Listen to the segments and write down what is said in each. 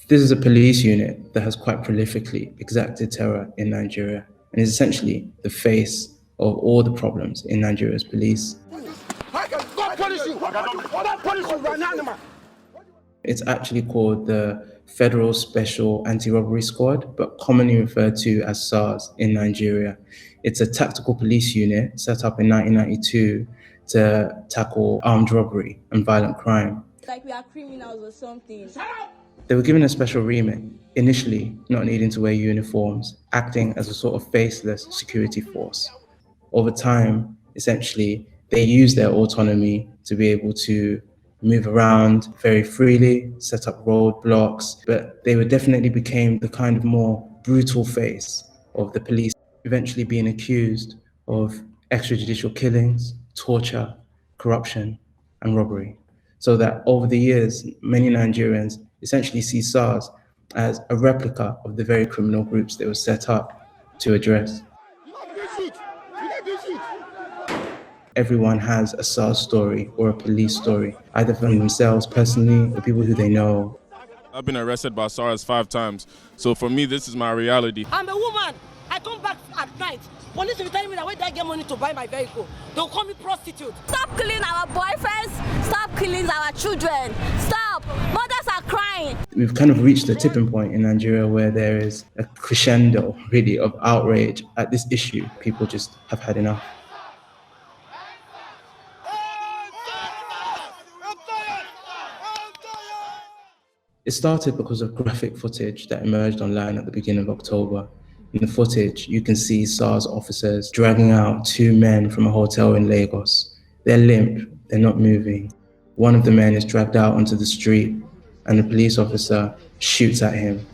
This is a police unit that has quite prolifically exacted terror in Nigeria and is essentially the face of all the problems in Nigeria's police. It's actually called the Federal Special Anti-Robbery Squad, but commonly referred to as Sars in Nigeria. It's a tactical police unit set up in 1992 to tackle armed robbery and violent crime. Like we are criminals or something. They were given a special remit, initially not needing to wear uniforms, acting as a sort of faceless security force. Over time, essentially, they used their autonomy to be able to move around very freely, set up roadblocks, but they definitely became the kind of more brutal face of the police, eventually being accused of extrajudicial killings, torture, corruption, and robbery. So that over the years, many Nigerians essentially see SARS as a replica of the very criminal groups they were set up to address. Everyone has a SARS story or a police story, either from themselves personally or people who they know. I've been arrested by SARS 5 times, so for me, this is my reality. I'm a woman. I come back at night. Police will tell me that when I get money to buy my vehicle, they'll call me prostitute. Stop killing our boyfriends. Stop killing our children. Stop. Mothers are crying. We've kind of reached a tipping point in Nigeria where there is a crescendo, really, of outrage at this issue. People just have had enough. It started because of graphic footage that emerged online at the beginning of October. In the footage, you can see SARS officers dragging out 2 men from a hotel in Lagos. They're limp, they're not moving. One of the men is dragged out onto the street and the police officer shoots at him.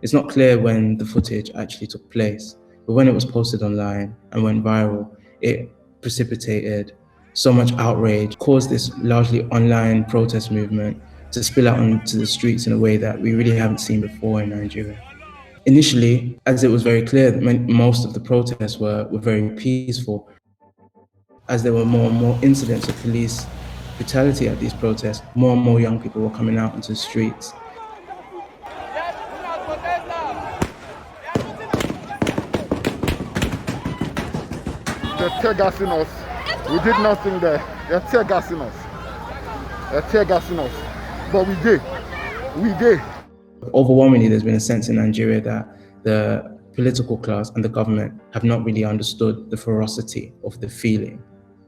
It's not clear when the footage actually took place, but when it was posted online and went viral, it precipitated so much outrage, caused this largely online protest movement to spill out onto the streets in a way that we really haven't seen before in Nigeria. Initially, as it was very clear that most of the protests were very peaceful, as there were more and more incidents of police brutality at these protests, more and more young people were coming out into the streets. They're tear gassing us. We did nothing there. They're tear gassing us. They're tear gassing us. But we did. We did. Overwhelmingly, there's been a sense in Nigeria that the political class and the government have not really understood the ferocity of the feeling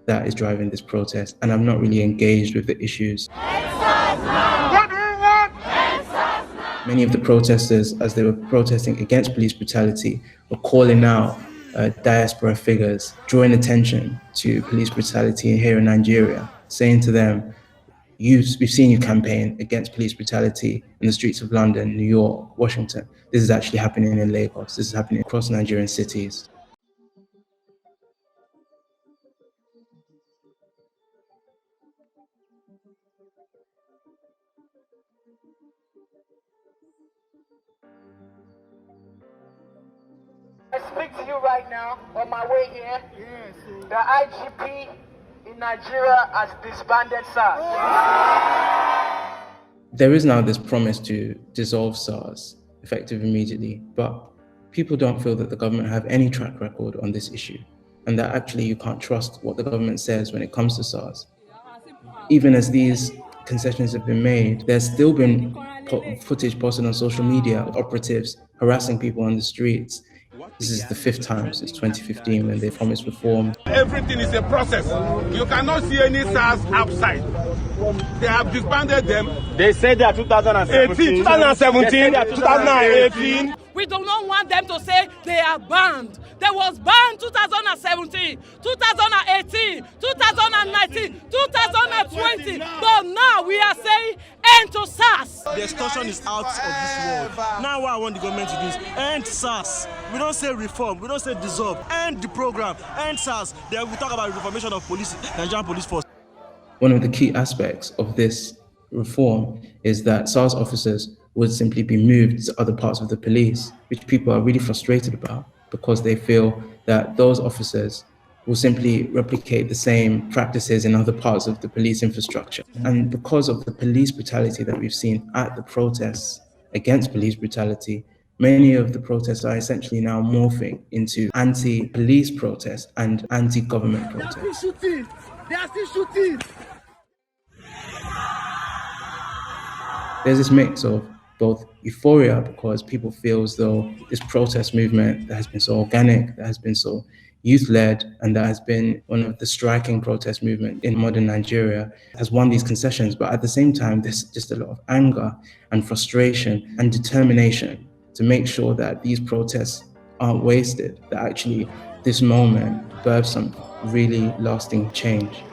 that is driving this protest and have not really engaged with the issues. Many of the protesters, as they were protesting against police brutality, were calling out diaspora figures, drawing attention to police brutality here in Nigeria, saying to them, we've seen you campaign against police brutality in the streets of London, New York, Washington. This is actually happening in Lagos. This is happening across Nigerian cities. I speak to you right now on my way here. The IGP in Nigeria has disbanded SARS. There is now this promise to dissolve SARS, effective immediately, but people don't feel that the government have any track record on this issue, and that actually you can't trust what the government says when it comes to SARS. Even as these concessions have been made, there's still been footage posted on social media of operatives harassing people on the streets. This is the 5th time since 2015 when they promised reform. Everything is a process. You cannot see any SARS outside. They have disbanded them. They said that 2017, 2018. We do not want them to say they are banned. They was banned 2017, 2018, 2019, 2020. But now we are saying end to SARS. The extortion is out of this world. Now what I want the government to do is end SARS. We don't say reform, we don't say dissolve. End the program, end SARS. Then we talk about reformation of police, Nigerian police force. One of the key aspects of this reform is that SARS officers would simply be moved to other parts of the police, which people are really frustrated about because they feel that those officers will simply replicate the same practices in other parts of the police infrastructure. And because of the police brutality that we've seen at the protests against police brutality, many of the protests are essentially now morphing into anti-police protests and anti-government protests. They are still shooting. They are still shooting. There's this mix of both euphoria, because people feel as though this protest movement that has been so organic, that has been so youth-led, and that has been one of the striking protest movement in modern Nigeria, has won these concessions. But at the same time, there's just a lot of anger and frustration and determination to make sure that these protests aren't wasted, that actually this moment births some really lasting change.